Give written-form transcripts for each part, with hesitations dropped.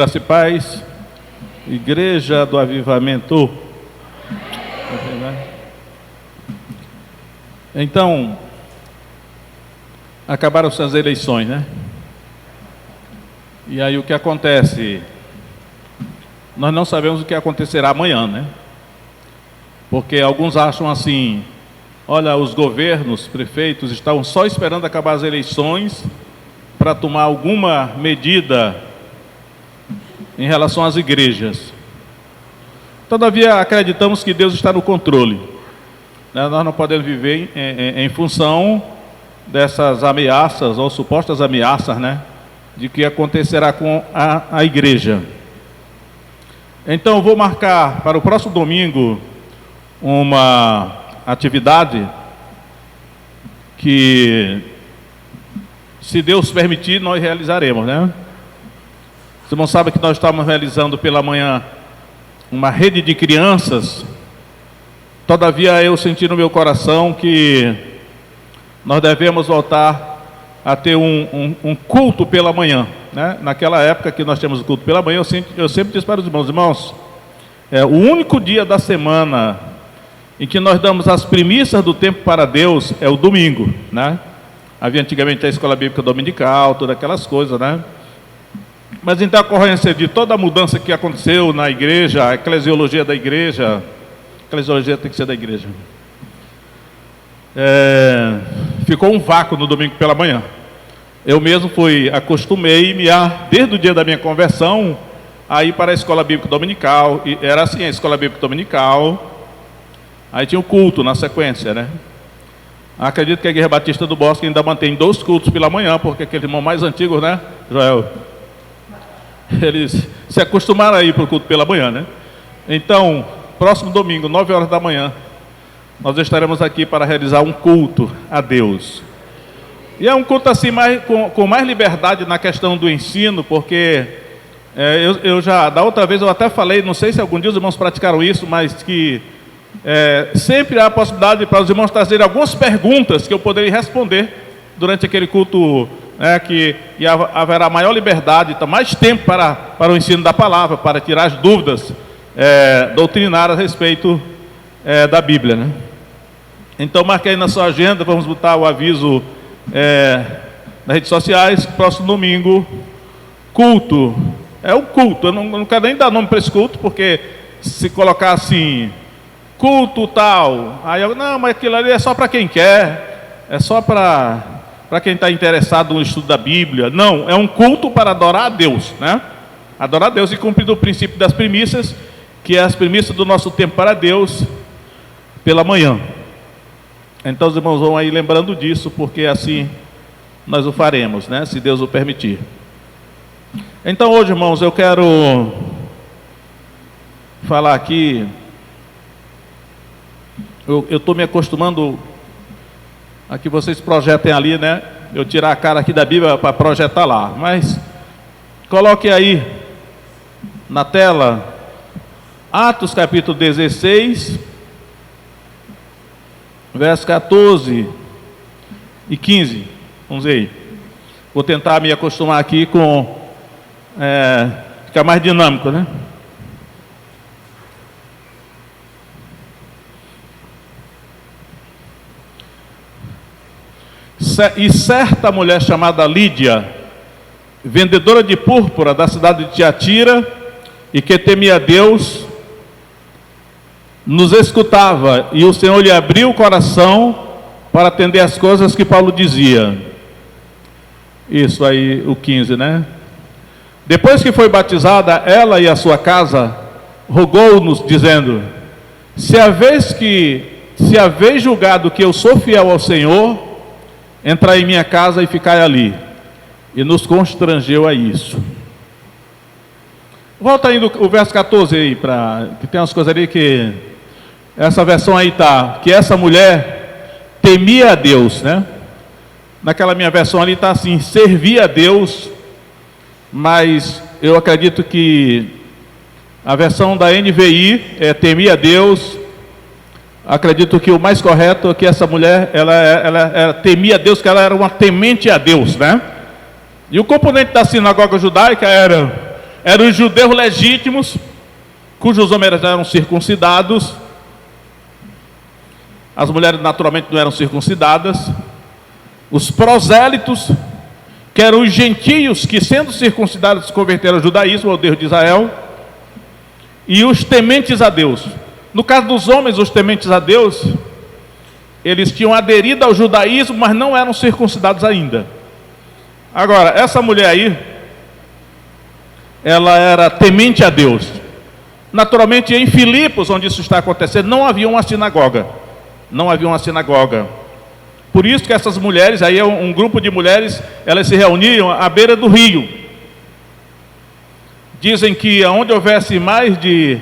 Graça e paz, Igreja do Avivamento. Então, acabaram-se as eleições, né? E aí o que acontece? Nós não sabemos o que acontecerá amanhã, né? Porque alguns acham assim: olha, os governos, prefeitos estão só esperando acabar as eleições para tomar alguma medida em relação às igrejas. Todavia, acreditamos que Deus está no controle. Nós não podemos viver em função dessas ameaças, ou supostas ameaças, né, de que acontecerá com a igreja. Então, eu vou marcar para o próximo domingo uma atividade que, se Deus permitir, nós realizaremos, né? Os irmãos sabem que nós estamos realizando pela manhã uma rede de crianças. Todavia, eu senti no meu coração que nós devemos voltar a ter um culto pela manhã, né? Naquela época que nós temos o culto pela manhã, eu sempre disse para os irmãos, o único dia da semana em que nós damos as primícias do tempo para Deus é o domingo, né? Havia antigamente a escola bíblica dominical, todas aquelas coisas, né? Mas em decorrência de toda a mudança que aconteceu na igreja, a eclesiologia da igreja, eclesiologia tem que ser da igreja, ficou um vácuo no domingo pela manhã. Eu mesmo acostumei-me desde o dia da minha conversão, a ir para a escola bíblica dominical, e era assim, a escola bíblica dominical, aí tinha o culto na sequência, né? Acredito que a Igreja Batista do Bosque ainda mantém 2 cultos pela manhã, porque aquele irmão mais antigo, né, Joel? Eles se acostumaram a ir para o culto pela manhã, né? Então, próximo domingo, 9 horas da manhã, nós estaremos aqui para realizar um culto a Deus. E é um culto assim, com mais liberdade na questão do ensino, porque eu já, da outra vez eu até falei, não sei se algum dia os irmãos praticaram isso, mas que sempre há a possibilidade para os irmãos trazerem algumas perguntas que eu poderia responder durante aquele culto, que haverá maior liberdade, mais tempo para o ensino da palavra, para tirar as dúvidas doutrinárias a respeito da Bíblia, né? Então, marque aí na sua agenda, vamos botar o aviso nas redes sociais, próximo domingo, culto. É o culto, eu não quero nem dar nome para esse culto, porque se colocar assim, culto tal, aí eu, não, mas aquilo ali é só para quem quer, é só para quem está interessado no estudo da Bíblia. Não, é um culto para adorar a Deus, né? Adorar a Deus e cumprir o princípio das primícias, que é as primícias do nosso tempo para Deus, pela manhã. Então os irmãos vão aí lembrando disso, porque assim nós o faremos, né? Se Deus o permitir. Então hoje, irmãos, eu quero falar aqui, eu estou me acostumando a que vocês projetem ali, né? Eu tirar a cara aqui da Bíblia para projetar lá. Mas coloque aí na tela Atos capítulo 16, versos 14 e 15. Vamos ver aí. Vou tentar me acostumar aqui com ficar mais dinâmico, né? E certa mulher chamada Lídia, vendedora de púrpura da cidade de Tiatira, e que temia a Deus, nos escutava, e o Senhor lhe abriu o coração para atender as coisas que Paulo dizia. Isso aí, o 15, né? Depois que foi batizada, ela e a sua casa, rogou-nos, dizendo: se haveis julgado que eu sou fiel ao Senhor, entrai em minha casa e ficai ali. E nos constrangeu a isso. Volta aí o verso 14 aí, que tem umas coisas ali que essa versão aí tá, que essa mulher temia a Deus, né? Naquela minha versão ali está assim, servia a Deus, mas eu acredito que a versão da NVI temia a Deus. Acredito que o mais correto é que essa mulher, ela temia a Deus, que ela era uma temente a Deus, né? E o componente da sinagoga judaica era eram os judeus legítimos, cujos homens eram circuncidados. As mulheres naturalmente não eram circuncidadas. Os prosélitos, que eram os gentios que, sendo circuncidados, se converteram ao judaísmo, ao Deus de Israel. E os tementes a Deus. No caso dos homens, os tementes a Deus, eles tinham aderido ao judaísmo, mas não eram circuncidados ainda. Agora, essa mulher aí, ela era temente a Deus. Naturalmente, em Filipos, onde isso está acontecendo, não havia uma sinagoga. Não havia uma sinagoga. Por isso que essas mulheres, aí um grupo de mulheres, elas se reuniam à beira do rio. Dizem que onde houvesse mais de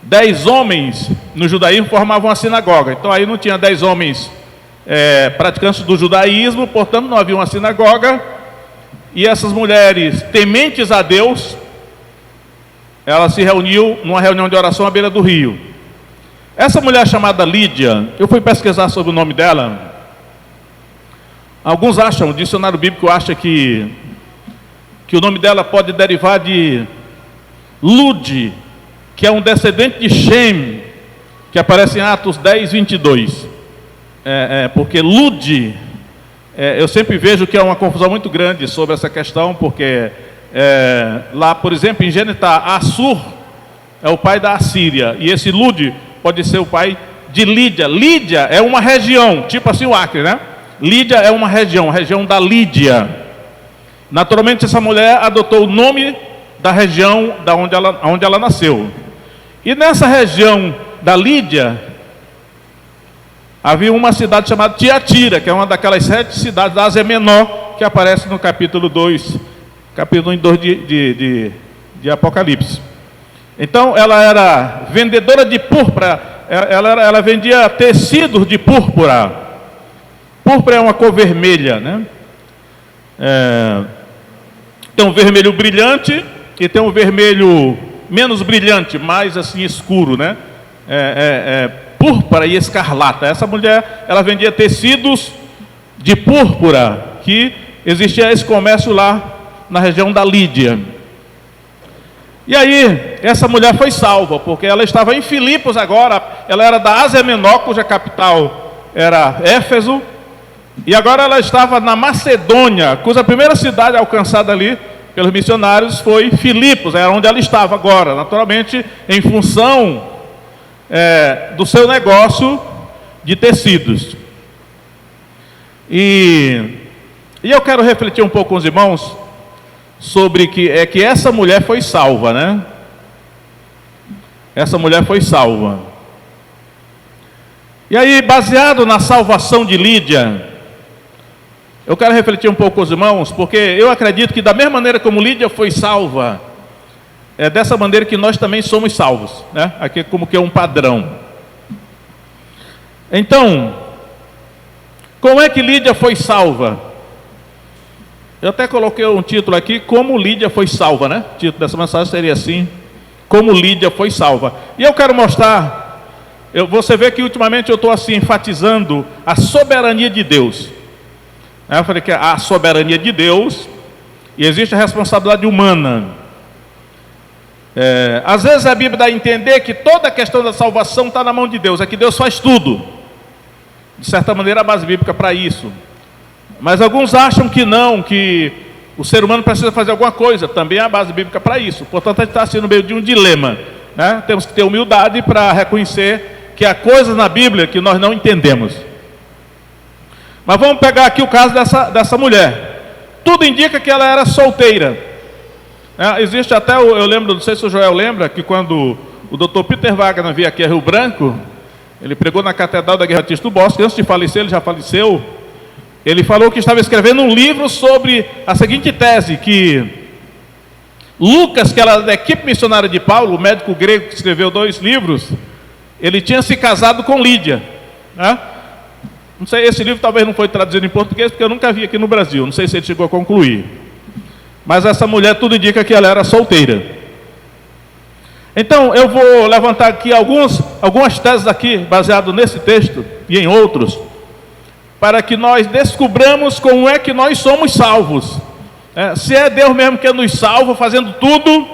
10 homens no judaísmo, formavam uma sinagoga. Então aí não tinha 10 homens praticantes do judaísmo, portanto não havia uma sinagoga. E essas mulheres tementes a Deus, elas se reuniam numa reunião de oração à beira do rio. Essa mulher chamada Lídia, eu fui pesquisar sobre o nome dela. Alguns acham, o dicionário bíblico acha que o nome dela pode derivar de Lud, que é um descendente de Shem, que aparece em Atos 10, 22. Porque Lud, eu sempre vejo que é uma confusão muito grande sobre essa questão, porque lá, por exemplo, em Gênesis, Assur é o pai da Assíria, e esse Lud pode ser o pai de Lídia. Lídia é uma região, tipo assim o Acre, né? Lídia é uma região, a região da Lídia. Naturalmente, essa mulher adotou o nome da região onde ela nasceu. E nessa região da Lídia, havia uma cidade chamada Tiatira, que é uma daquelas 7 cidades da Ásia Menor, que aparece no capítulo 2, capítulo 2 de Apocalipse. Então, ela era vendedora de púrpura, ela vendia tecidos de púrpura. Púrpura é uma cor vermelha, né? Tem um vermelho brilhante e tem um vermelho menos brilhante, mais assim escuro, né? Púrpura e escarlata. Essa mulher, ela vendia tecidos de púrpura, que existia esse comércio lá na região da Lídia. E aí, essa mulher foi salva, porque ela estava em Filipos agora, ela era da Ásia Menor, cuja capital era Éfeso, e agora ela estava na Macedônia, cuja primeira cidade alcançada ali pelos missionários foi Filipos, era onde ela estava agora, naturalmente em função do seu negócio de tecidos. E eu quero refletir um pouco com os irmãos sobre que essa mulher foi salva, né? Essa mulher foi salva. E aí, baseado na salvação de Lídia, eu quero refletir um pouco com os irmãos, porque eu acredito que da mesma maneira como Lídia foi salva, é dessa maneira que nós também somos salvos, né? Aqui como que é um padrão. Então, como é que Lídia foi salva? Eu até coloquei um título aqui, como Lídia foi salva, né? O título dessa mensagem seria assim, como Lídia foi salva. E eu quero mostrar, você vê que ultimamente eu estou assim enfatizando a soberania de Deus. Eu falei que a soberania de Deus, e existe a responsabilidade humana. Às vezes a Bíblia dá a entender que toda a questão da salvação está na mão de Deus, é que Deus faz tudo. De certa maneira, a base bíblica para isso. Mas alguns acham que não, que o ser humano precisa fazer alguma coisa, também há base bíblica para isso. Portanto, a gente está assim no meio de um dilema, né? Temos que ter humildade para reconhecer que há coisas na Bíblia que nós não entendemos. Mas vamos pegar aqui o caso dessa mulher. Tudo indica que ela era solteira. Existe até, eu lembro, não sei se o Joel lembra, que quando o Dr. Peter Wagner veio aqui a Rio Branco, ele pregou na Catedral da Guerra Batista do Bosque, antes de falecer, ele já faleceu. Ele falou que estava escrevendo um livro sobre a seguinte tese, que Lucas, que era da equipe missionária de Paulo, o médico grego que escreveu 2 livros, ele tinha se casado com Lídia, né? Não sei, esse livro talvez não foi traduzido em português, porque eu nunca vi aqui no Brasil, não sei se ele chegou a concluir. Mas essa mulher, tudo indica que ela era solteira. Então, eu vou levantar aqui algumas teses aqui, baseado nesse texto e em outros, para que nós descubramos como é que nós somos salvos. Se é Deus mesmo que nos salva, fazendo tudo,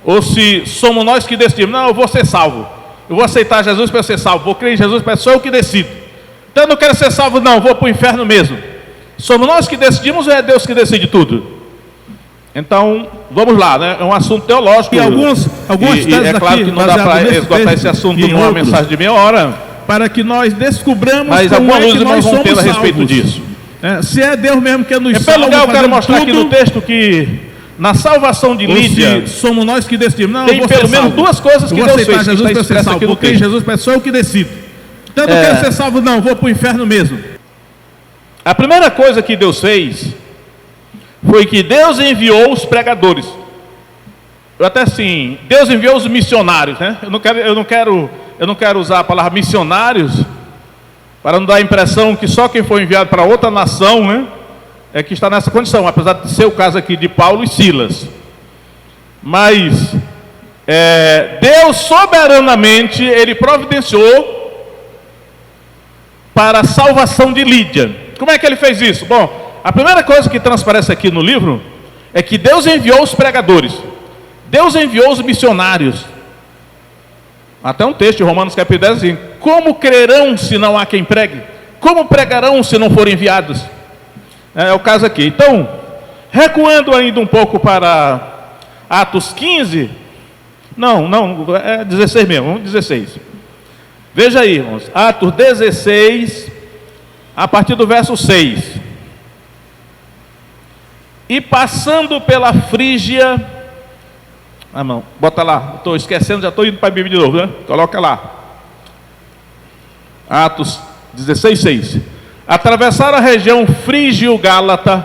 ou se somos nós que decidimos. Não, eu vou ser salvo, eu vou aceitar Jesus para ser salvo, vou crer em Jesus para ser eu que decido. Então eu não quero ser salvo não, vou para o inferno mesmo. Somos nós que decidimos ou é Deus que decide tudo? Então, vamos lá, né? É um assunto teológico. E algumas teses é claro que não dá para esgotar esse assunto em uma mensagem de meia hora, para que nós descubramos mas como alguns é que nós irmãos vão ter somos a respeito salvos. disso. Se é Deus mesmo que nos salva, pelo lugar eu quero mostrar tudo, aqui no texto que na salvação de Lídia, somos nós que decidimos. Não, tem pelo menos duas coisas que Deus fez, Jesus que está expresso aqui no texto. Jesus é só eu que decido. Então eu não quero ser salvo não, vou para o inferno mesmo. A primeira coisa que Deus fez foi que Deus enviou os pregadores. Até assim, Deus enviou os missionários, né? Eu não quero usar a palavra missionários para não dar a impressão que só quem foi enviado para outra nação, né, é que está nessa condição, apesar de ser o caso aqui de Paulo e Silas. Mas Deus soberanamente ele providenciou para a salvação de Lídia. Como é que ele fez isso? Bom, a primeira coisa que transparece aqui no livro é que Deus enviou os pregadores, Deus enviou os missionários. Até um texto de Romanos capítulo 10 assim: como crerão se não há quem pregue? Como pregarão se não forem enviados? É o caso aqui. Então, recuando ainda um pouco para Atos 15, não, é 16 mesmo, vamos 16. Veja aí, irmãos, Atos 16, a partir do verso 6. E passando pela Frígia, não, bota lá, estou esquecendo, já estou indo para a Bíblia de novo, né? Coloca lá. Atos 16, 6. Atravessaram a região frígio-gálata,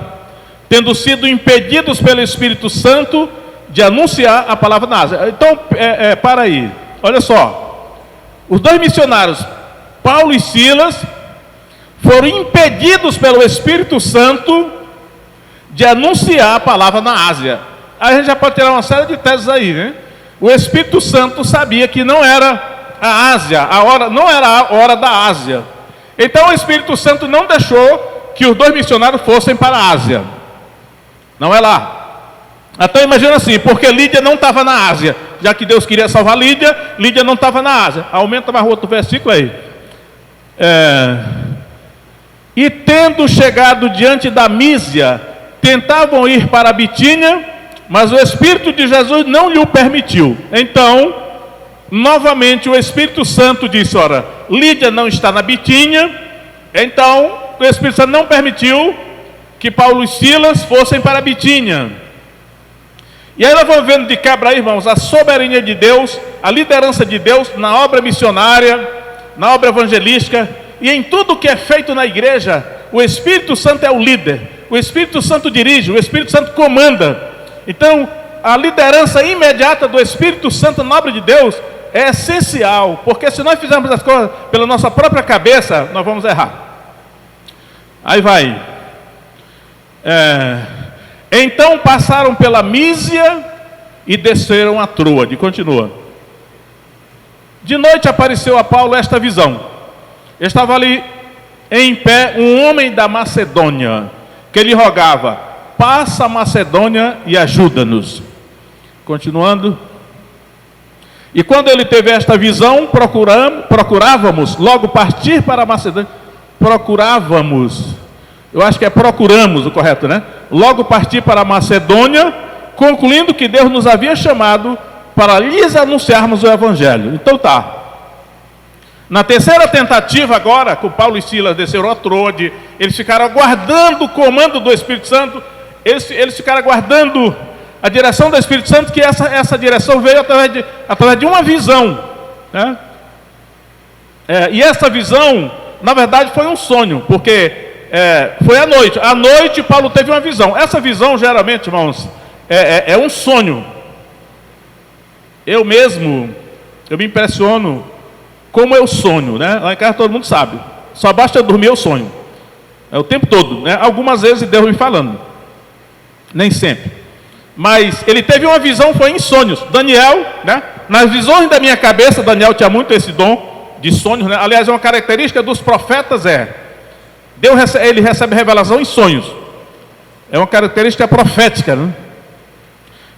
tendo sido impedidos pelo Espírito Santo de anunciar a palavra na Ásia. Então, para aí, olha só. Os dois missionários, Paulo e Silas, foram impedidos pelo Espírito Santo de anunciar a palavra na Ásia. Aí a gente já pode tirar uma série de teses aí, né? O Espírito Santo sabia que não era a Ásia, não era a hora da Ásia. Então o Espírito Santo não deixou que os dois missionários fossem para a Ásia. Não é lá. Então imagina assim, porque Lídia não estava na Ásia, já que Deus queria salvar Lídia, Lídia não estava na Ásia. Aumenta mais o outro versículo aí. E tendo chegado diante da Mísia, tentavam ir para a Bitínia, mas o Espírito de Jesus não lhe o permitiu. Então, novamente o Espírito Santo disse: ora, Lídia não está na Bitínia. Então, o Espírito Santo não permitiu que Paulo e Silas fossem para a Bitínia. E aí nós vamos vendo de quebra, irmãos, a soberania de Deus, a liderança de Deus na obra missionária, na obra evangelística e em tudo que é feito na igreja. O Espírito Santo é o líder. O Espírito Santo dirige, o Espírito Santo comanda. Então, a liderança imediata do Espírito Santo na obra de Deus é essencial, porque se nós fizermos as coisas pela nossa própria cabeça, nós vamos errar. Aí vai. Então passaram pela Mísia e desceram a Troade. Continua. De noite apareceu a Paulo esta visão. Estava ali em pé um homem da Macedônia, que lhe rogava: passa a Macedônia e ajuda-nos. Continuando. E quando ele teve esta visão, procurávamos logo partir para a Macedônia. Eu acho que é procuramos o correto, né? Logo partir para a Macedônia, concluindo que Deus nos havia chamado para lhes anunciarmos o Evangelho. Então tá. Na terceira tentativa agora, com Paulo e Silas desceram a Troade, eles ficaram aguardando o comando do Espírito Santo, eles ficaram aguardando a direção do Espírito Santo, que essa direção veio através de uma visão, né? E essa visão, na verdade, foi um sonho, porque foi à noite. À noite Paulo teve uma visão. Essa visão, geralmente, irmãos, é um sonho. Eu mesmo, eu me impressiono como eu sonho, né? Lá em casa todo mundo sabe. Só basta eu dormir, eu sonho. O tempo todo, né? Algumas vezes Deus me falando. Nem sempre. Mas ele teve uma visão, foi em sonhos. Daniel, né? Nas visões da minha cabeça, Daniel tinha muito esse dom de sonhos, né? Aliás, é uma característica dos profetas, ele recebe revelação em sonhos. É uma característica profética, né?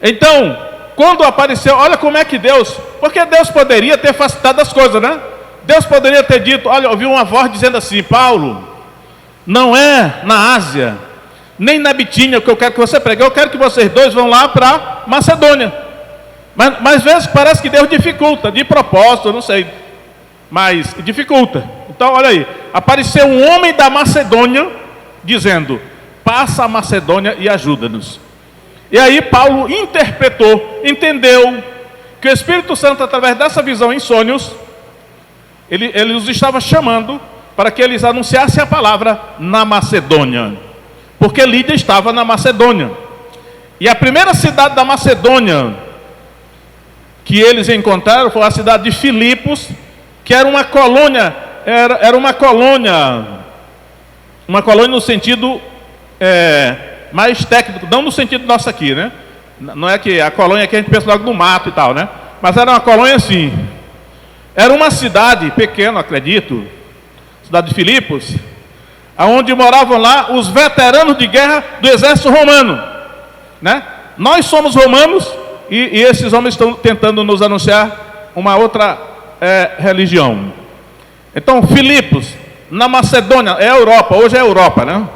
Então, quando apareceu, olha como é que Deus, porque Deus poderia ter facilitado as coisas, né? Deus poderia ter dito, olha, ouvi uma voz dizendo assim, Paulo, não é na Ásia, nem na Bitínia que eu quero que você pregue, eu quero que vocês dois vão lá para Macedônia. Mas às vezes parece que Deus dificulta, de propósito, eu não sei, mas dificulta. Então olha aí, apareceu um homem da Macedônia, dizendo, passa a Macedônia e ajuda-nos. E aí Paulo interpretou, entendeu, que o Espírito Santo, através dessa visão em sonhos, ele os estava chamando para que eles anunciassem a palavra na Macedônia, porque Lídia estava na Macedônia, e a primeira cidade da Macedônia que eles encontraram foi a cidade de Filipos, que era uma colônia, era uma colônia no sentido mais técnico, não no sentido nosso aqui, né? Não é que a colônia aqui a gente pensa logo no mato e tal, né? Mas era uma colônia assim, era uma cidade pequena, acredito, cidade de Filipos, onde moravam lá os veteranos de guerra do exército romano, né? Nós somos romanos e esses homens estão tentando nos anunciar uma outra religião. Então Filipos, na Macedônia, é a Europa, hoje é a Europa, né?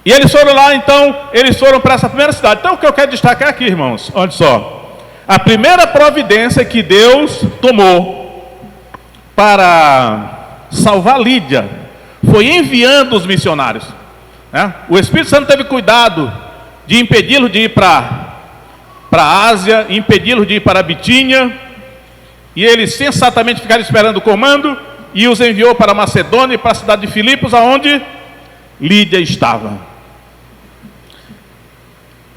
E eles foram lá, então, eles foram para essa primeira cidade. Então o que eu quero destacar aqui, irmãos, olha só, a primeira providência que Deus tomou para salvar Lídia foi enviando os missionários, né? O Espírito Santo teve cuidado de impedi-los de ir para a Ásia, impedi-los de ir para a Bitínia, e eles sensatamente ficaram esperando o comando, e os enviou para a Macedônia e para a cidade de Filipos, aonde Lídia estava.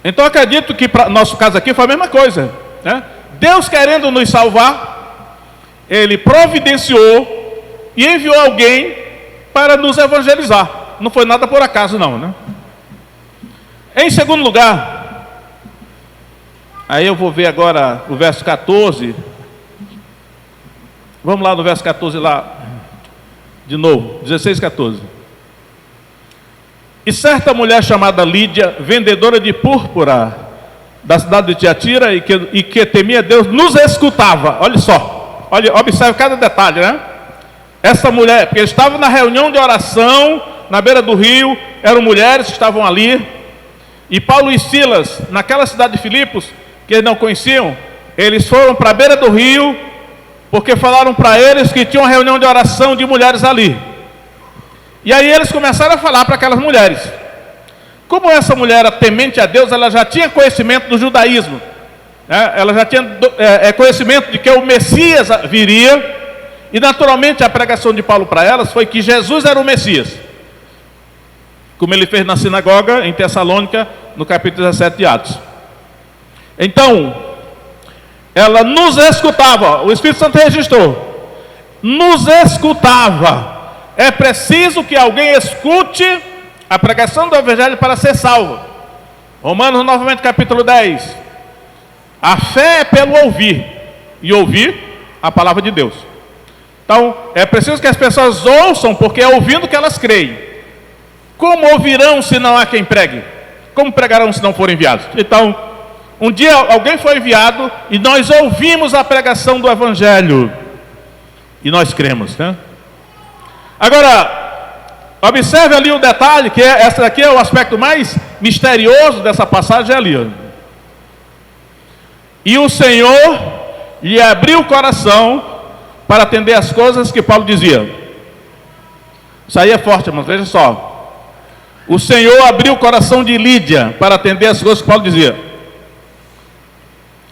Então acredito que para nosso caso aqui foi a mesma coisa, né? Deus querendo nos salvar, Ele providenciou e enviou alguém para nos evangelizar. Não foi nada por acaso não, né? Em segundo lugar, aí eu vou ver agora o verso 14. Vamos lá no verso 14 lá, de novo, 16, 14. E certa mulher chamada Lídia, vendedora de púrpura da cidade de Tiatira, e que temia Deus, nos escutava. Olha só, observe cada detalhe, né? Essa mulher, porque eles estavam na reunião de oração, na beira do rio, eram mulheres que estavam ali, e Paulo e Silas, naquela cidade de Filipos, que eles não conheciam, eles foram para a beira do rio, porque falaram para eles que tinha uma reunião de oração de mulheres ali. E aí eles começaram a falar para aquelas mulheres. Como essa mulher era temente a Deus, ela já tinha conhecimento do judaísmo, né? Ela já tinha conhecimento de que o Messias viria, e naturalmente a pregação de Paulo para elas foi que Jesus era o Messias, como ele fez na sinagoga em Tessalônica, no capítulo 17 de Atos. Então, ela nos escutava, o Espírito Santo registrou, nos escutava. É preciso que alguém escute a pregação do Evangelho para ser salvo. Romanos novamente capítulo 10. A fé é pelo ouvir, e ouvir a palavra de Deus. Então, é preciso que as pessoas ouçam, porque é ouvindo que elas creem. Como ouvirão se não há quem pregue? Como pregarão se não forem enviados? Então, um dia alguém foi enviado e nós ouvimos a pregação do Evangelho e nós cremos, né? Agora, observe ali o detalhe, que essa aqui é o aspecto mais misterioso dessa passagem ali, ó. E o Senhor lhe abriu o coração para atender as coisas que Paulo dizia. Isso aí é forte, irmãos, veja só. O Senhor abriu o coração de Lídia para atender as coisas que Paulo dizia.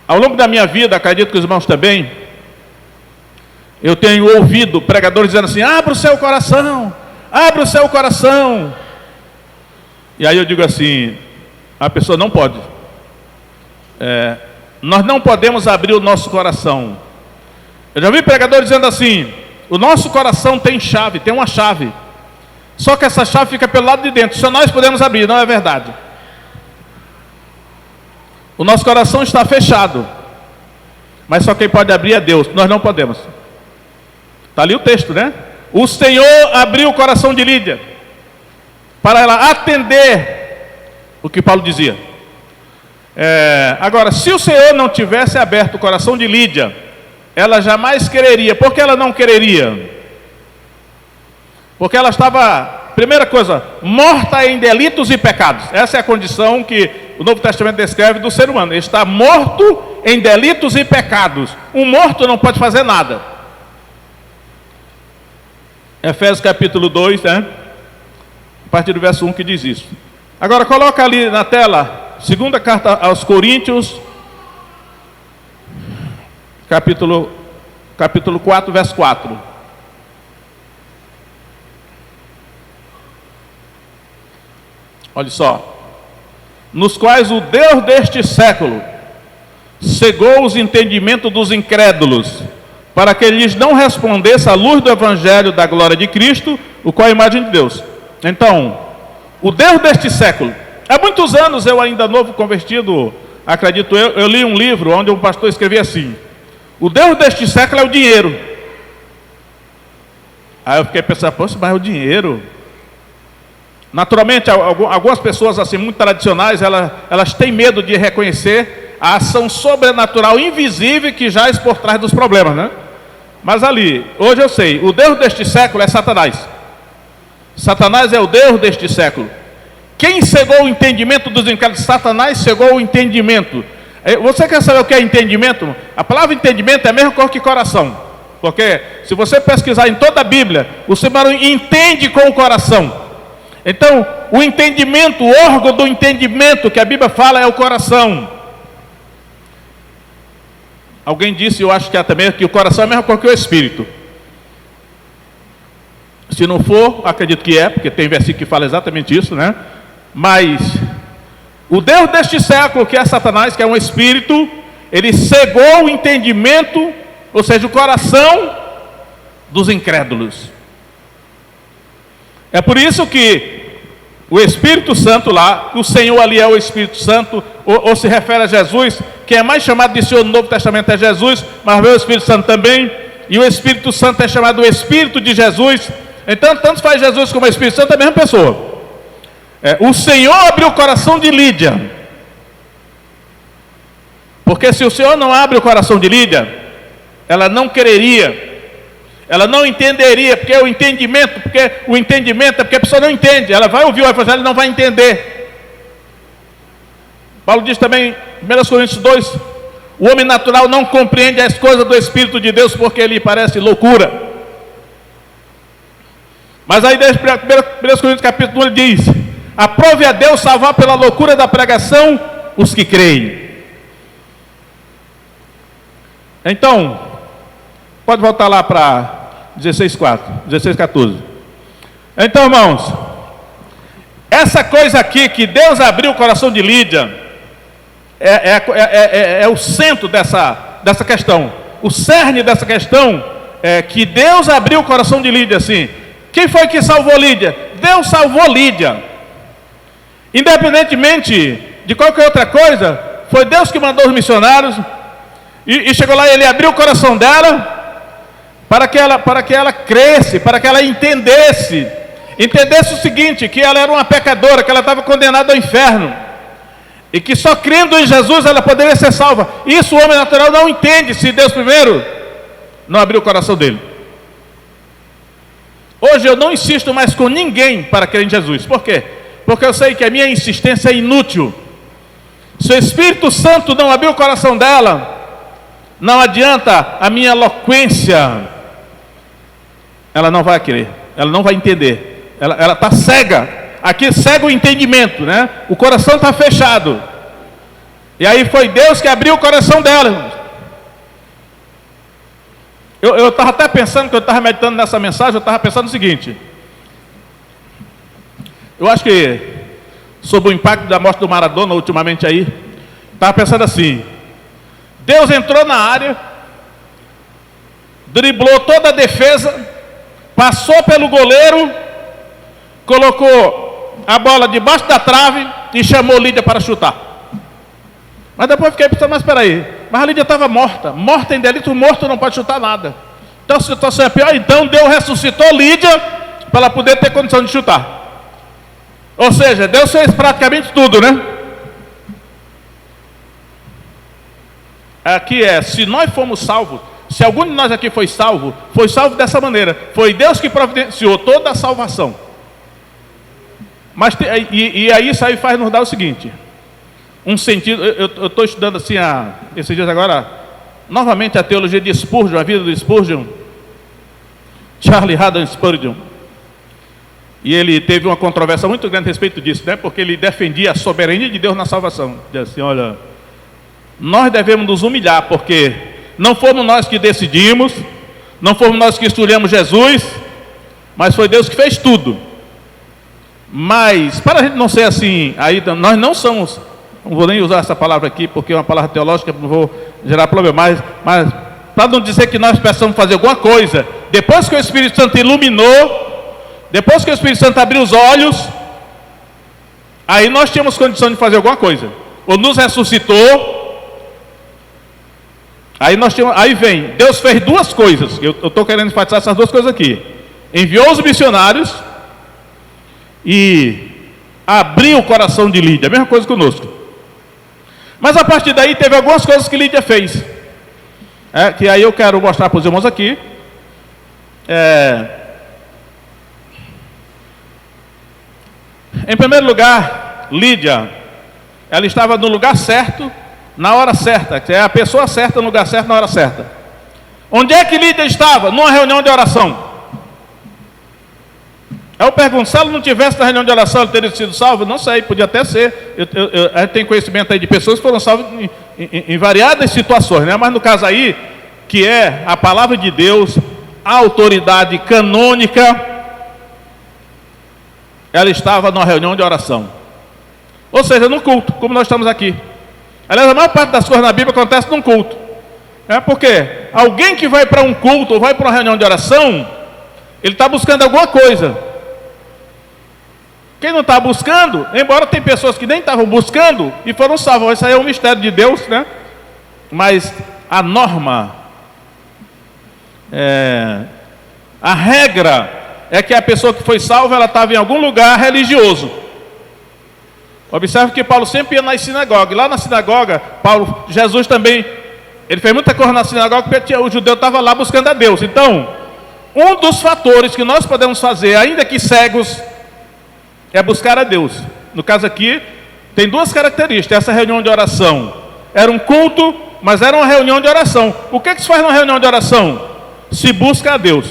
Ao longo da minha vida, acredito que os irmãos também, eu tenho ouvido pregadores dizendo assim, abra o seu coração, abra o seu coração. E aí eu digo assim, a pessoa não pode. Nós não podemos abrir o nosso coração. Eu já vi pregadores dizendo assim, o nosso coração tem chave, tem uma chave. Só que essa chave fica pelo lado de dentro, só nós podemos abrir, não é verdade. O nosso coração está fechado, mas só quem pode abrir é Deus, nós não podemos. Está ali o texto, né? O Senhor abriu o coração de Lídia para ela atender o que Paulo dizia. Agora, se o Senhor não tivesse aberto o coração de Lídia, ela jamais quereria. Por que ela não quereria? Porque ela estava, primeira coisa, morta em delitos e pecados. Essa é a condição que o Novo Testamento descreve do ser humano. Ele está morto em delitos e pecados. Um morto não pode fazer nada. Efésios capítulo 2, né? A partir do verso 1 que diz isso. Agora coloca ali na tela, segunda carta aos Coríntios, capítulo 4, verso 4. Olha só. Nos quais o Deus deste século cegou os entendimentos dos incrédulos, para que lhes não resplandecesse a luz do evangelho da glória de Cristo, o qual é a imagem de Deus. Então, o Deus deste século, há muitos anos, eu ainda novo convertido, acredito eu li um livro onde um pastor escrevia assim: o Deus deste século é o dinheiro. Aí eu fiquei pensando, poxa, mas é o dinheiro? Naturalmente, algumas pessoas assim, muito tradicionais, elas têm medo de reconhecer a ação sobrenatural invisível que jaz por trás dos problemas, né? Mas ali, hoje eu sei, o Deus deste século é Satanás. Satanás é o Deus deste século. Quem cegou o entendimento dos incrédulos? Satanás cegou o entendimento. Você quer saber o que é entendimento? A palavra entendimento é a mesma coisa que coração. Porque se você pesquisar em toda a Bíblia, o Senhor entende com o coração. Então, o entendimento, o órgão do entendimento que a Bíblia fala é o coração. Alguém disse, eu acho que é também, que o coração é a mesma coisa que o espírito. Se não for, acredito que é, porque tem versículo que fala exatamente isso, né? Mas o Deus deste século, que é Satanás, que é um espírito, ele cegou o entendimento, ou seja, o coração dos incrédulos. É por isso que o Espírito Santo lá, o Senhor ali é o Espírito Santo, ou se refere a Jesus, quem é mais chamado de Senhor no Novo Testamento é Jesus, mas vê o Espírito Santo também, e o Espírito Santo é chamado o Espírito de Jesus. Então, tanto faz Jesus como o Espírito Santo, é a mesma pessoa. O Senhor abriu o coração de Lídia, porque se o Senhor não abre o coração de Lídia, ela não quereria, ela não entenderia, porque o entendimento é porque a pessoa não entende, ela vai ouvir o evangelho e não vai entender. Paulo diz também, 1 Coríntios 2, o homem natural não compreende as coisas do Espírito de Deus, porque lhe parece loucura. Mas aí, 1 Coríntios capítulo 1, ele diz: aprove a Deus salvar pela loucura da pregação os que creem. Então, pode voltar lá para 16:14. Então, irmãos, essa coisa aqui que Deus abriu o coração de Lídia é o centro dessa questão. O cerne dessa questão é que Deus abriu o coração de Lídia assim. Quem foi que salvou Lídia? Deus salvou Lídia. Independentemente de qualquer outra coisa, foi Deus que mandou os missionários e chegou lá e ele abriu o coração dela para que ela cresce, para que ela entendesse o seguinte, que ela era uma pecadora, que ela estava condenada ao inferno, e que só crendo em Jesus ela poderia ser salva. Isso o homem natural não entende, se Deus primeiro não abriu o coração dele. Hoje eu não insisto mais com ninguém para crer em Jesus. Por quê? Porque eu sei que a minha insistência é inútil. Se o Espírito Santo não abrir o coração dela, não adianta a minha eloquência, ela não vai querer, ela não vai entender, ela está cega. Aqui cega o entendimento, né? O coração está fechado. E aí foi Deus que abriu o coração dela, irmãos. Eu estava até pensando, que eu estava meditando nessa mensagem, eu estava pensando o seguinte: eu acho que sobre o impacto da morte do Maradona ultimamente aí, estava pensando assim: Deus entrou na área, driblou toda a defesa, passou pelo goleiro, colocou a bola debaixo da trave e chamou Lídia para chutar. Mas depois eu fiquei pensando, mas espera aí, mas a Lídia estava morta em delito, morto não pode chutar nada. Então a situação é pior. Então Deus ressuscitou Lídia para ela poder ter condição de chutar. Ou seja, Deus fez praticamente tudo, né? aqui se nós fomos salvos, se algum de nós aqui foi salvo dessa maneira. Foi Deus que providenciou toda a salvação. Mas aí isso aí faz nos dar o seguinte, um sentido. Eu estou estudando assim esses dias agora, novamente a teologia de Spurgeon, a vida de Spurgeon, Charles Haddon Spurgeon. E ele teve uma controvérsia muito grande a respeito disso, né? Porque ele defendia a soberania de Deus na salvação. Diz assim, olha, nós devemos nos humilhar, porque não fomos nós que decidimos, não fomos nós que escolhemos Jesus, mas foi Deus que fez tudo. Mas, para a gente não ser assim, aí nós não somos, não vou nem usar essa palavra aqui, porque é uma palavra teológica, não vou gerar problema, mas para não dizer que nós precisamos fazer alguma coisa, depois que o Espírito Santo iluminou, depois que o Espírito Santo abriu os olhos, aí nós tínhamos condição de fazer alguma coisa, ou nos ressuscitou, aí vem, Deus fez duas coisas, eu estou querendo enfatizar essas duas coisas aqui, enviou os missionários, e abriu o coração de Lídia, a mesma coisa conosco. Mas a partir daí teve algumas coisas que Lídia fez, que aí eu quero mostrar para os irmãos aqui. Em primeiro lugar, Lídia, ela estava no lugar certo, na hora certa, que é a pessoa certa no lugar certo, na hora certa. Onde é que Lídia estava? Numa reunião de oração. Eu pergunto, se ela não tivesse na reunião de oração, ela teria sido salva? Não sei, podia até ser. A gente tem conhecimento aí de pessoas que foram salvas em variadas situações, né? Mas no caso aí, que é a palavra de Deus, a autoridade canônica, ela estava numa reunião de oração. Ou seja, no culto, como nós estamos aqui. Aliás, a maior parte das coisas na Bíblia acontece num culto. Porque alguém que vai para um culto ou vai para uma reunião de oração, ele está buscando alguma coisa. Quem não está buscando, embora tem pessoas que nem estavam buscando e foram salvos, isso aí é um mistério de Deus, né? Mas a norma, a regra é que a pessoa que foi salva, ela estava em algum lugar religioso. Observe que Paulo sempre ia nas sinagogas. Lá na sinagoga, Jesus também, ele fez muita coisa na sinagoga, porque o judeu estava lá buscando a Deus. Então, um dos fatores que nós podemos fazer, ainda que cegos, é buscar a Deus. No caso aqui, tem duas características. Essa reunião de oração era um culto, mas era uma reunião de oração. O que se faz numa reunião de oração? Se busca a Deus.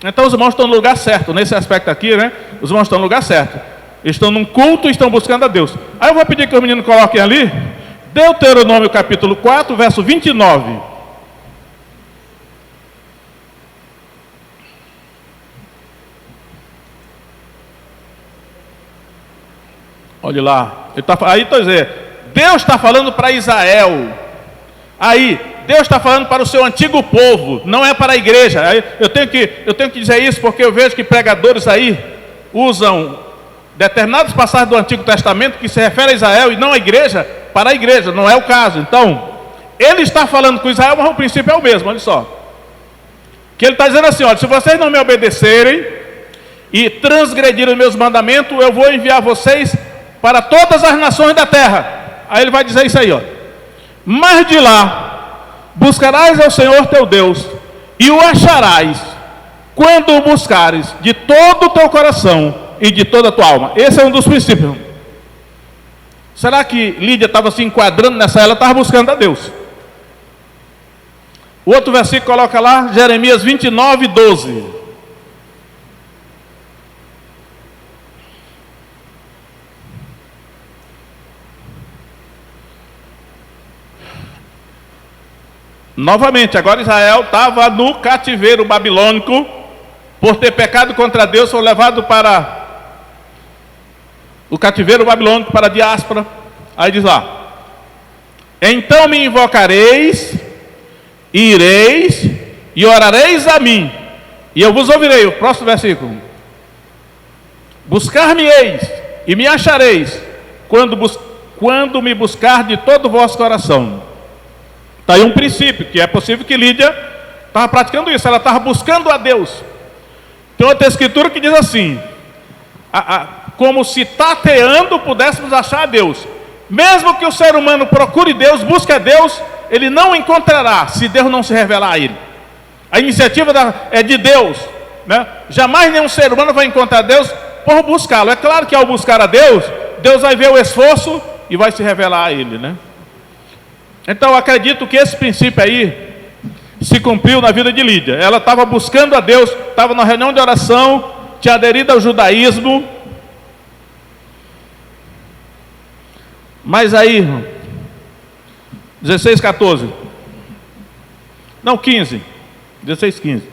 Então os irmãos estão no lugar certo. Nesse aspecto aqui, né? Os irmãos estão no lugar certo. Estão num culto e estão buscando a Deus. Aí eu vou pedir que os meninos coloquem ali Deuteronômio capítulo 4, verso 29. Olha lá, aí estou dizendo, Deus está falando para Israel, aí Deus está falando para o seu antigo povo, não é para a igreja. Aí eu tenho que dizer isso porque eu vejo que pregadores aí usam determinadas passagens do Antigo Testamento que se refere a Israel e não à igreja, para a igreja, não é o caso. Então, ele está falando com Israel, mas o princípio é o mesmo, olha só. Que ele está dizendo assim, olha, se vocês não me obedecerem e transgredirem os meus mandamentos, eu vou enviar vocês para todas as nações da terra. Aí ele vai dizer isso aí, ó. Mas de lá buscarás ao Senhor teu Deus e o acharás quando o buscares de todo o teu coração e de toda a tua alma. Esse é um dos princípios. Será que Lídia estava se enquadrando nessa? Ela estava buscando a Deus. O outro versículo coloca lá, Jeremias 29, 12. Novamente, agora Israel estava no cativeiro babilônico, por ter pecado contra Deus, foi levado para o cativeiro babilônico, para a diáspora. Aí diz lá, então me invocareis, ireis e orareis a mim, e eu vos ouvirei. O próximo versículo, buscar-me-eis e me achareis, quando me buscar de todo o vosso coração. Está aí um princípio, que é possível que Lídia estava praticando isso, ela estava buscando a Deus. Tem outra escritura que diz assim, como se tateando pudéssemos achar a Deus. Mesmo que o ser humano procure Deus, busque a Deus, ele não encontrará se Deus não se revelar a ele. A iniciativa é de Deus, né? Jamais nenhum ser humano vai encontrar Deus por buscá-lo. É claro que ao buscar a Deus, Deus vai ver o esforço e vai se revelar a ele, né? Então eu acredito que esse princípio aí se cumpriu na vida de Lídia. Ela estava buscando a Deus, estava na reunião de oração, tinha aderido ao judaísmo. Mas aí, 16, 14. Não, 15. 16, 15.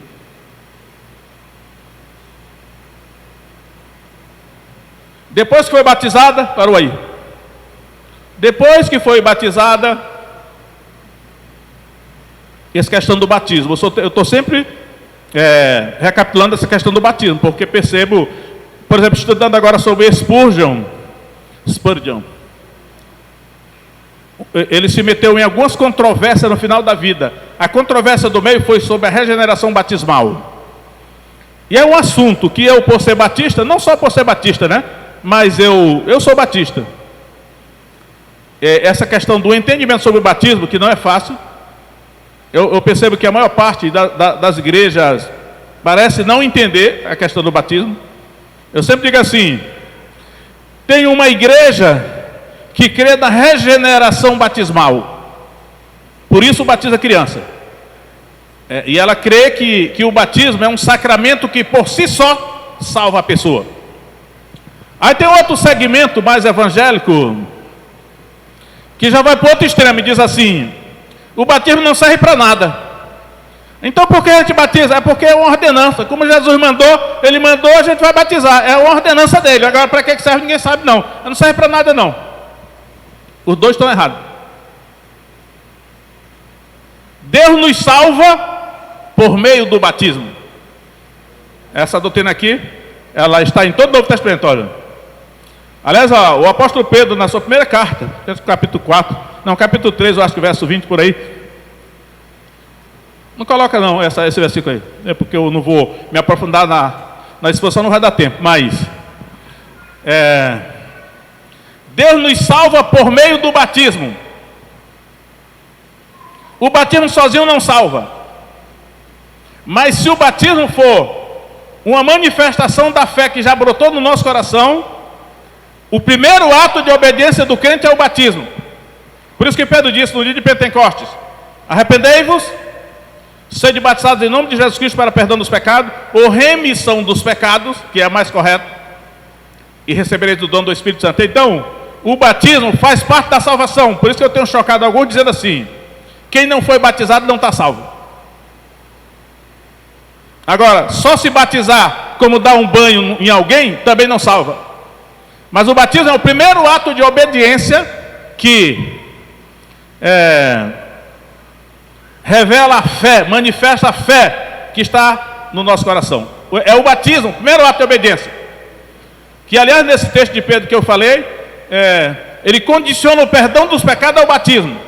Depois que foi batizada, parou aí. Depois que foi batizada, essa questão do batismo, eu estou sempre recapitulando essa questão do batismo, porque percebo, por exemplo, estudando agora sobre Spurgeon, ele se meteu em algumas controvérsias no final da vida. A controvérsia do meio foi sobre a regeneração batismal. E é um assunto que eu, por ser batista, não só por ser batista, né? Mas eu sou batista. Essa questão do entendimento sobre o batismo, que não é fácil. Eu percebo que a maior parte das igrejas parece não entender a questão do batismo. Eu sempre digo assim: tem uma igreja que crê na regeneração batismal, por isso batiza a criança. E ela crê que o batismo é um sacramento que por si só salva a pessoa. Aí tem outro segmento mais evangélico, que já vai para o outro extremo e diz assim: o batismo não serve para nada. Então por que a gente batiza? É porque é uma ordenança. Como Jesus mandou, ele mandou, a gente vai batizar. É uma ordenança dele. Agora para que serve ninguém sabe não. Não serve para nada não. Os dois estão errados. Deus nos salva por meio do batismo. Essa doutrina aqui, ela está em todo o Novo Testamento, olha. Aliás, o apóstolo Pedro, na sua primeira carta, capítulo 4, não, capítulo 3, eu acho que verso 20 por aí. Não coloca não esse versículo aí, é porque eu não vou me aprofundar na exposição, não vai dar tempo, mas Deus nos salva por meio do batismo. O batismo sozinho não salva. Mas se o batismo for uma manifestação da fé que já brotou no nosso coração, o primeiro ato de obediência do crente é o batismo. Por isso que Pedro disse no dia de Pentecostes: arrependei-vos, sede batizados em nome de Jesus Cristo para perdão dos pecados, ou remissão dos pecados, que é mais correto, e recebereis o dom do Espírito Santo. Então, o batismo faz parte da salvação. Por isso que eu tenho chocado alguns dizendo assim: quem não foi batizado não está salvo. Agora, só se batizar como dar um banho em alguém também não salva. Mas o batismo é o primeiro ato de obediência que revela a fé, manifesta a fé que está no nosso coração. É o batismo, o primeiro ato de obediência. Que aliás nesse texto de Pedro que eu falei, ele condiciona o perdão dos pecados ao batismo,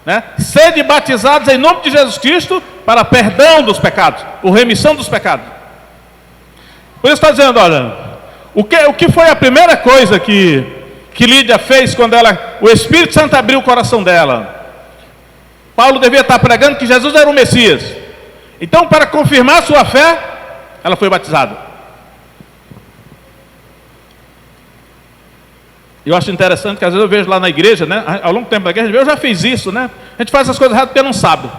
né? Sede batizados em nome de Jesus Cristo para perdão dos pecados, ou remissão dos pecados. Por isso está dizendo, olha, o que foi a primeira coisa que Lídia fez quando o Espírito Santo abriu o coração dela? Paulo devia estar pregando que Jesus era o Messias. Então, para confirmar sua fé, ela foi batizada. Eu acho interessante que às vezes eu vejo lá na igreja, né, ao longo do tempo da igreja, eu já fiz isso, né? A gente faz as coisas erradas porque não sabe.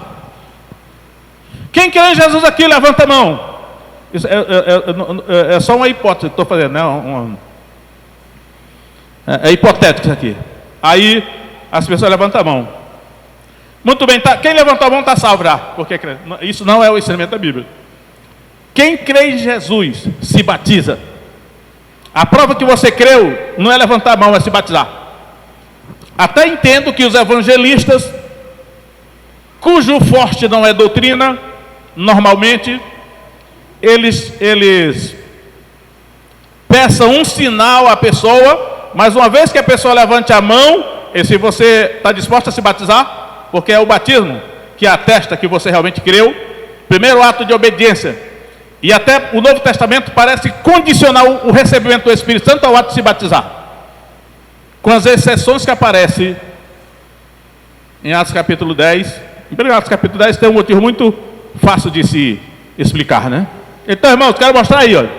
Quem crê em Jesus aqui, levanta a mão. Isso é só uma hipótese que estou fazendo, né? É hipotético isso aqui. Aí as pessoas levantam a mão. Muito bem, quem levantou a mão está salvo já, porque isso não é o ensinamento da Bíblia. Quem crê em Jesus se batiza. A prova que você creu não é levantar a mão, é se batizar. Até entendo que os evangelistas, cujo forte não é doutrina, normalmente eles peçam um sinal à pessoa, mas uma vez que a pessoa levante a mão, e se você está disposto a se batizar, porque é o batismo que atesta que você realmente creu, primeiro ato de obediência. E até o Novo Testamento parece condicionar o recebimento do Espírito Santo ao ato de se batizar. com as exceções que aparecem em Atos capítulo 10. Em Atos capítulo 10 tem um motivo muito fácil de se explicar, né? Então, irmãos, quero mostrar aí, olha.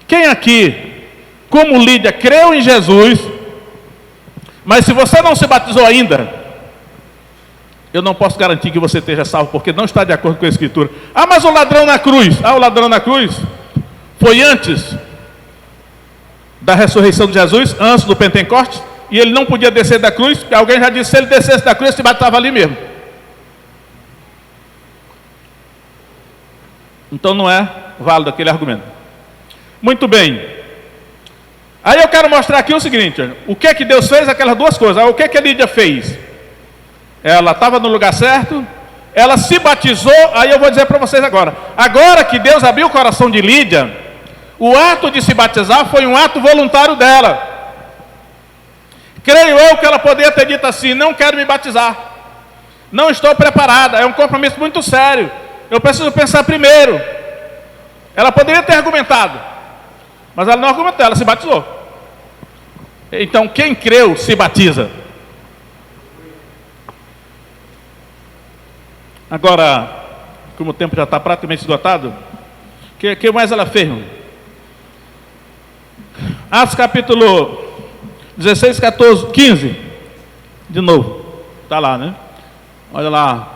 Quem aqui, como Lídia, creu em Jesus, mas se você não se batizou ainda, eu não posso garantir que você esteja salvo, porque não está de acordo com a Escritura. Ah, mas o ladrão na cruz. Ah, o ladrão na cruz foi antes da ressurreição de Jesus, antes do Pentecostes, e ele não podia descer da cruz, porque alguém já disse, se ele descesse da cruz, ele se batizava ali mesmo. Então não é válido aquele argumento. Muito bem. Aí eu quero mostrar aqui o seguinte, o que é que Deus fez? Aquelas duas coisas. O que é que a Lídia fez? Ela estava no lugar certo, ela se batizou. Aí eu vou dizer para vocês agora. Agora que Deus abriu o coração de Lídia, o ato de se batizar foi um ato voluntário dela. Creio eu que ela poderia ter dito assim, não quero me batizar, não estou preparada, é um compromisso muito sério, eu preciso pensar primeiro. Ela poderia ter argumentado, mas ela não argumentou, ela se batizou. Então quem creu se batiza. Agora, como o tempo já está praticamente esgotado, o que mais ela fez? Atos capítulo 16, 14, 15. De novo. Está lá, né? Olha lá.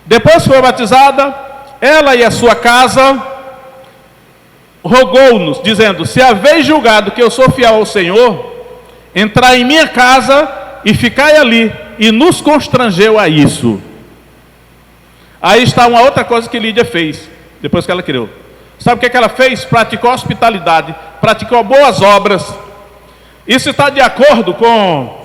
Depois foi batizada, ela e a sua casa, rogou-nos, dizendo, se haveis julgado que eu sou fiel ao Senhor, entrai em minha casa e ficai ali. E nos constrangeu a isso. Aí está uma outra coisa que Lídia fez, depois que ela creu. Sabe o que ela fez? Praticou hospitalidade, praticou boas obras. Isso está de acordo com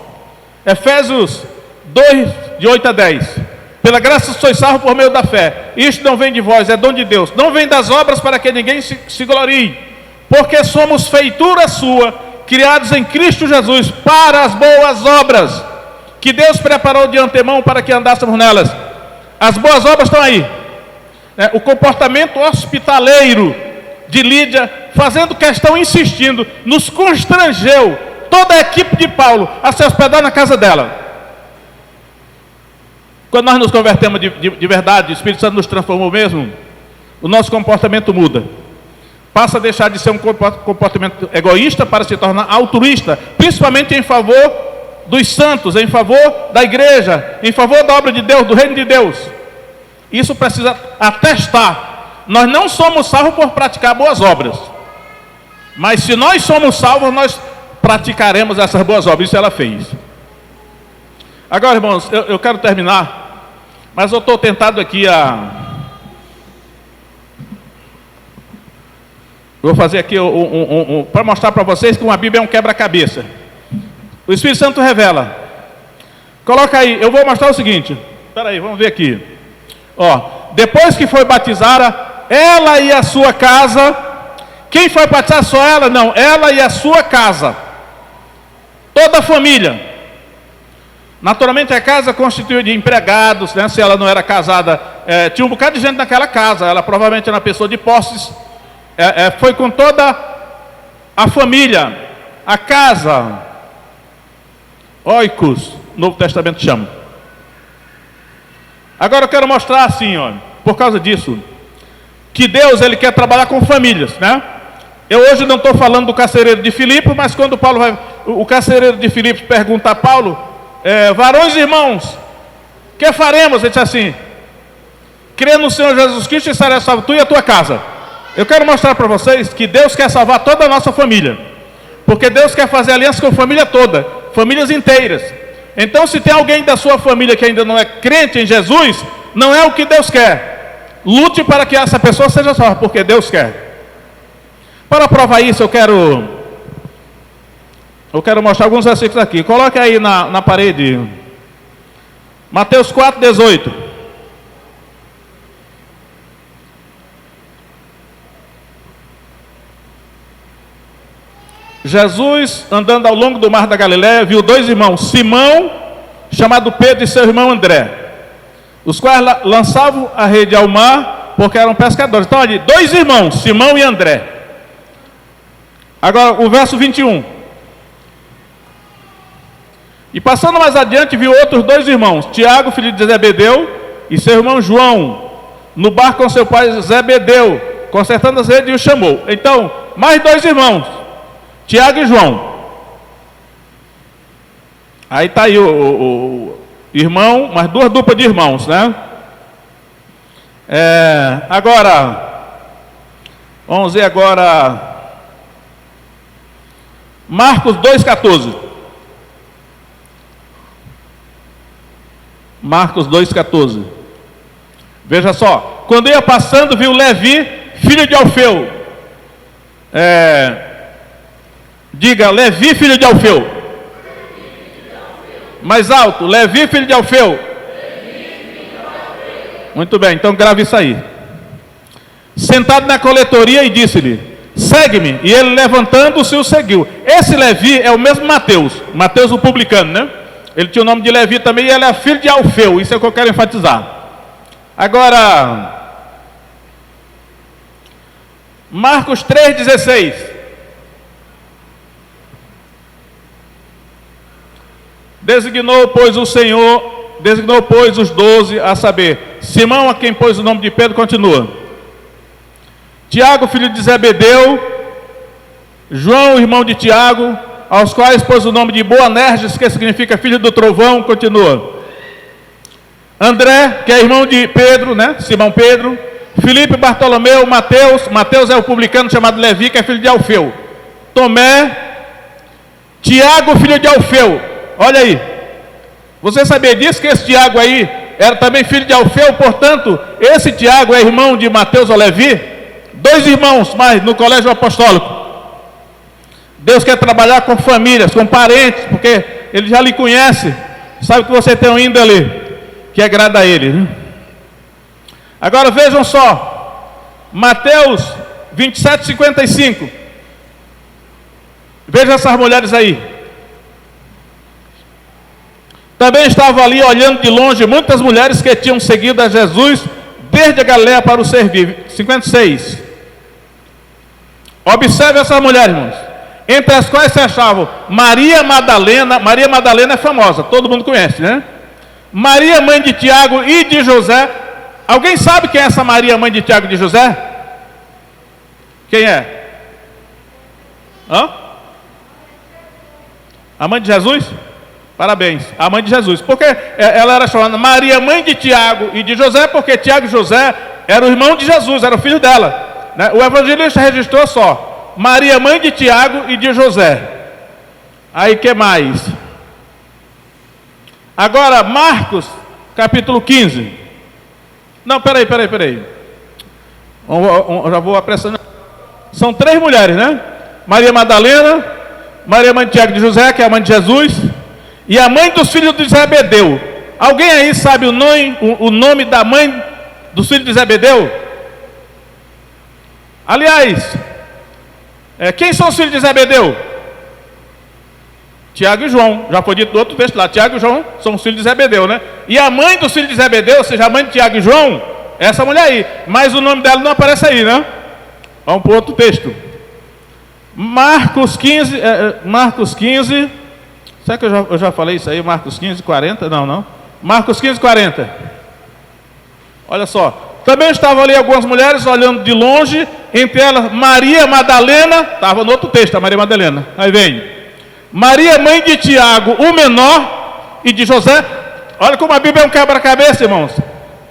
Efésios 2, de 8 a 10. Pela graça sois salvos por meio da fé. Isto não vem de vós, é dom de Deus. Não vem das obras para que ninguém se glorie. Porque somos feitura sua, criados em Cristo Jesus, para as boas obras, que Deus preparou de antemão para que andássemos nelas. As boas obras estão aí. O comportamento hospitaleiro de Lídia, fazendo questão, insistindo, nos constrangeu, toda a equipe de Paulo, a se hospedar na casa dela. Quando nós nos convertemos de verdade, o Espírito Santo nos transformou mesmo, o nosso comportamento muda. Passa a deixar de ser um comportamento egoísta para se tornar altruísta, principalmente em favor dos santos, em favor da igreja, em favor da obra de Deus, do reino de Deus. Isso precisa atestar. Nós não somos salvos por praticar boas obras, mas se nós somos salvos, nós praticaremos essas boas obras. Isso ela fez. Agora, irmãos, eu quero terminar, mas eu estou tentado aqui vou fazer aqui para mostrar para vocês que uma Bíblia é um quebra-cabeça. O Espírito Santo revela. Coloca aí, eu vou mostrar o seguinte. Espera aí, vamos ver aqui. Depois que foi batizada, ela e a sua casa. Quem foi batizar? Só ela? Não, ela e a sua casa, toda a família. Naturalmente a casa constituía de empregados, né? Se ela não era casada, tinha um bocado de gente naquela casa. Ela provavelmente era uma pessoa de posses. Foi com toda a família. A casa, oikos, Novo Testamento chama. Agora eu quero mostrar assim, por causa disso, que Deus, Ele quer trabalhar com famílias, né? Eu hoje não estou falando do carcereiro de Filipe, mas quando o carcereiro de Filipe pergunta a Paulo, varões e irmãos, que faremos? Ele disse assim, crê no Senhor Jesus Cristo e serás salvo tu e a tua casa. Eu quero mostrar para vocês que Deus quer salvar toda a nossa família, porque Deus quer fazer aliança com a família toda, famílias inteiras. Então, se tem alguém da sua família que ainda não é crente em Jesus, não é o que Deus quer. Lute para que essa pessoa seja salva, porque Deus quer. Para provar isso, eu quero mostrar alguns versículos aqui. Coloque aí na parede. Mateus 4, 18. Jesus, andando ao longo do mar da Galileia, viu dois irmãos, Simão, chamado Pedro, e seu irmão André, os quais lançavam a rede ao mar, porque eram pescadores. Então, ali, dois irmãos, Simão e André. Agora, o verso 21. E passando mais adiante, viu outros 2 irmãos, Tiago, filho de Zebedeu, e seu irmão João, no barco com seu pai Zebedeu, consertando as redes, e o chamou. Então, mais 2 irmãos, Tiago e João. Aí está aí o irmão, mais 2 duplas de irmãos, né? Agora, vamos ver agora, Marcos 2,14. Marcos 2,14. Veja só, quando ia passando, viu Levi, filho de Alfeu. Diga, Levi, filho de Alfeu. Mais alto, Levi, filho de Alfeu. Muito bem, então grave isso aí. Sentado na coletoria e disse-lhe: segue-me. E ele, levantando-se, o seguiu. Esse Levi é o mesmo Mateus, Mateus o publicano, né? Ele tinha o nome de Levi também, e ele é filho de Alfeu. Isso é o que eu quero enfatizar. Agora, Marcos 3,16. Designou, pois, os 12, a saber, Simão, a quem pôs o nome de Pedro, continua. Tiago, filho de Zebedeu, João, irmão de Tiago, aos quais pôs o nome de Boanerges, que significa filho do trovão, continua. André, que é irmão de Pedro, né? Simão Pedro, Filipe, Bartolomeu, Mateus é o publicano chamado Levi, que é filho de Alfeu. Tomé, Tiago, filho de Alfeu. Olha aí, você sabia disso, que esse Tiago aí era também filho de Alfeu, portanto, esse Tiago é irmão de Mateus ou Levi? 2 irmãos mais no colégio apostólico. Deus quer trabalhar com famílias, com parentes, porque Ele já lhe conhece, sabe que você tem um índole que agrada a Ele, né? Agora vejam só, Mateus 27:55. Veja essas mulheres aí. Também estavam ali olhando de longe muitas mulheres que tinham seguido a Jesus desde a Galileia para o servir. 56. Observe essas mulheres, irmãos, entre as quais se achavam Maria Madalena. Maria Madalena é famosa, todo mundo conhece, né? Maria, mãe de Tiago e de José. Alguém sabe quem é essa Maria, mãe de Tiago e de José? Quem é? A mãe de Jesus? Parabéns, a mãe de Jesus. Porque ela era chamada Maria, mãe de Tiago e de José, porque Tiago e José eram irmãos de Jesus, era o filho dela, né? O evangelista registrou só Maria, mãe de Tiago e de José. Aí que mais? Agora, Marcos, capítulo 15. Não, peraí. Já vou apressando. São 3 mulheres, né? Maria Madalena, Maria, mãe de Tiago e de José, que é a mãe de Jesus, e a mãe dos filhos de Zebedeu. Alguém aí sabe o nome da mãe dos filhos de Zebedeu? Aliás, quem são os filhos de Zebedeu? Tiago e João. Já foi dito no outro texto lá, Tiago e João são os filhos de Zebedeu, né? E a mãe dos filhos de Zebedeu, ou seja, a mãe de Tiago e João, é essa mulher aí. Mas o nome dela não aparece aí, né? Vamos para o outro texto. Marcos 15, será que eu já falei isso aí? Marcos 15, 40? Não. Marcos 15, 40. Olha só. Também estavam ali algumas mulheres olhando de longe, entre elas Maria Madalena, estava no outro texto, a Maria Madalena. Aí vem Maria, mãe de Tiago, o menor, e de José. Olha como a Bíblia é um quebra-cabeça, irmãos.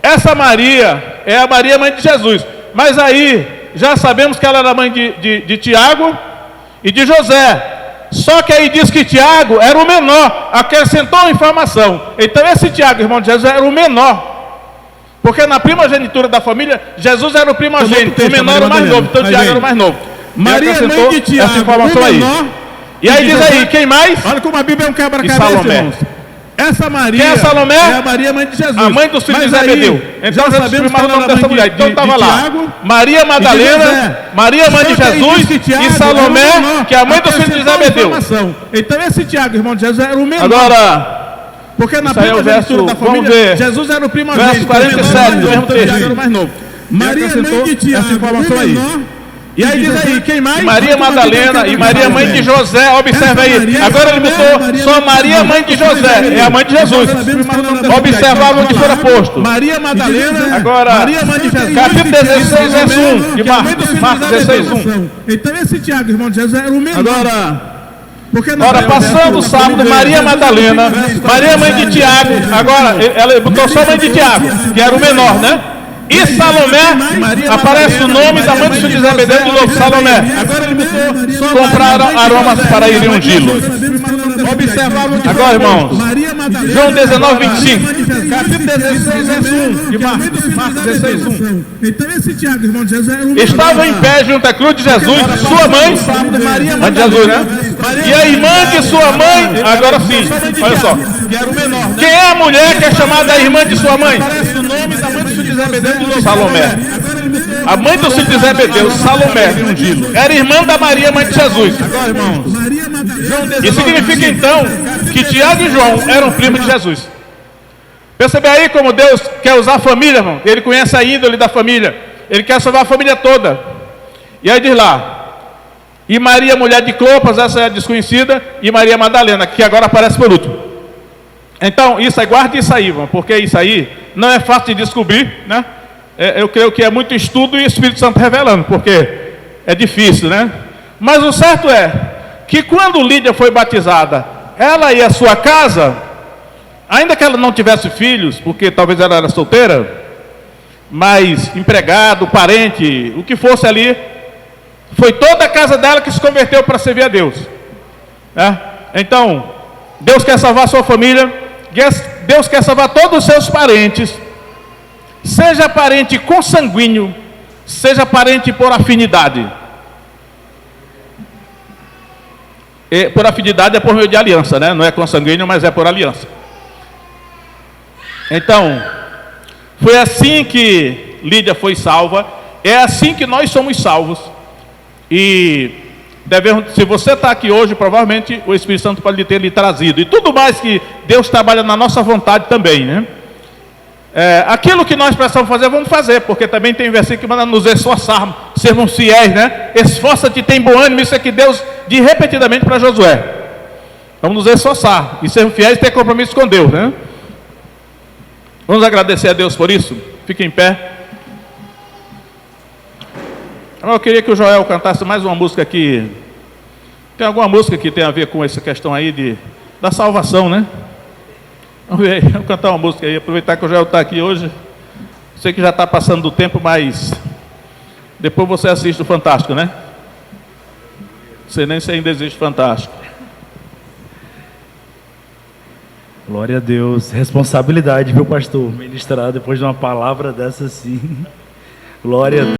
Essa Maria é a Maria, mãe de Jesus. Mas aí, já sabemos que ela era mãe de Tiago e de José. Só que aí diz que Tiago era o menor, acrescentou a informação. Então esse Tiago, irmão de Jesus, era o menor. Porque na primogenitura da família, Jesus era o primogênito, o menor era o mais novo, então Tiago era o mais novo. Maria, mãe de Tiago, essa informação aí. E aí diz aí, quem mais? Olha como a Bíblia é um quebra-cabeça, irmãos. Essa Maria, quem é Salomé? É a Maria, mãe de Jesus. A mãe dos filhos de Zebedeu. Então já sabemos que ela dessa mulher. Então estava lá Tiago, Maria Madalena, Maria, mãe de Jesus, e Salomé, que é a mãe dos filhos de Zebedeu. Então esse Tiago, irmão de Jesus, era o menor. Agora, porque na primogenitura da família, Jesus era o primogênito, verso 47 do mesmo texto. Tiago era o mais novo. Maria, mãe de Tiago, essa informação aí. E aí diz aí, quem mais? Maria Madalena e Maria mãe de José, observa aí. Agora ele botou só Maria mãe de José, é a mãe de Jesus. Observava onde fora posto. Maria Madalena, agora, Maria mãe de Jesus. capítulo 16, verso 1 de Marcos 16, 1. Então esse Tiago, irmão de Jesus, era o menor. Agora, passando o sábado, Maria Madalena, Maria mãe de Tiago, agora ela botou só mãe de Tiago, que era o menor, né? E Salomé, aparece o nome da mãe de São José Bedeu de novo, Salomé. Compraram aromas para irem ungí-lo. Agora, irmãos, João 19, 25. Capítulo 16, verso 1 de Marcos 16, 1. Então esse Tiago, irmão de Jesus, era o menor. Estava em pé junto à cruz de Jesus, sua mãe, mãe de Jesus, né? E a irmã de sua mãe, agora sim, olha só. Quem é a mulher que é chamada a irmã de sua mãe? Salomé. A mãe do filho de Zebedeu, Salomé, era irmã da Maria, mãe de Jesus. Agora, irmãos, isso significa então que Tiago e João eram primos de Jesus. Percebe aí como Deus quer usar a família, irmão? Ele conhece a índole da família. Ele quer salvar a família toda. E aí diz lá: e Maria, mulher de Clopas, essa é a desconhecida, e Maria Madalena, que agora aparece por último. Então, isso aí, guarde isso aí, irmão, porque isso aí não é fácil de descobrir, né? Eu creio que é muito estudo e o Espírito Santo revelando, porque é difícil, né? Mas o certo é que quando Lídia foi batizada, ela e a sua casa, ainda que ela não tivesse filhos, porque talvez ela era solteira, mas empregado, parente, o que fosse ali, foi toda a casa dela que se converteu para servir a Deus, né? Então, Deus quer salvar a sua família, Deus quer salvar todos os seus parentes, seja parente consanguíneo, seja parente por afinidade. E por afinidade é por meio de aliança, né? Não é consanguíneo, mas é por aliança. Então, foi assim que Lídia foi salva, é assim que nós somos salvos. E devemos, se você está aqui hoje, provavelmente o Espírito Santo pode ter lhe trazido. E tudo mais que Deus trabalha na nossa vontade também, né? Aquilo que nós precisamos fazer, vamos fazer, porque também tem versículo que manda nos esforçarmos, sermos fiéis, né? Esforça-te, tem bom ânimo, isso é que Deus diz repetidamente para Josué. Vamos nos esforçar e sermos fiéis e ter compromisso com Deus, né? Vamos agradecer a Deus por isso. Fique em pé. Eu queria que o Joel cantasse mais uma música aqui. Tem alguma música que tem a ver com essa questão aí da salvação, né? Vamos ver, vamos cantar uma música aí, aproveitar que o Joel está aqui hoje. Sei que já está passando do tempo, mas depois você assiste o Fantástico, né? Você nem se ainda existe Fantástico. Glória a Deus. Responsabilidade, viu, pastor? Ministrar depois de uma palavra dessa assim. Glória a Deus.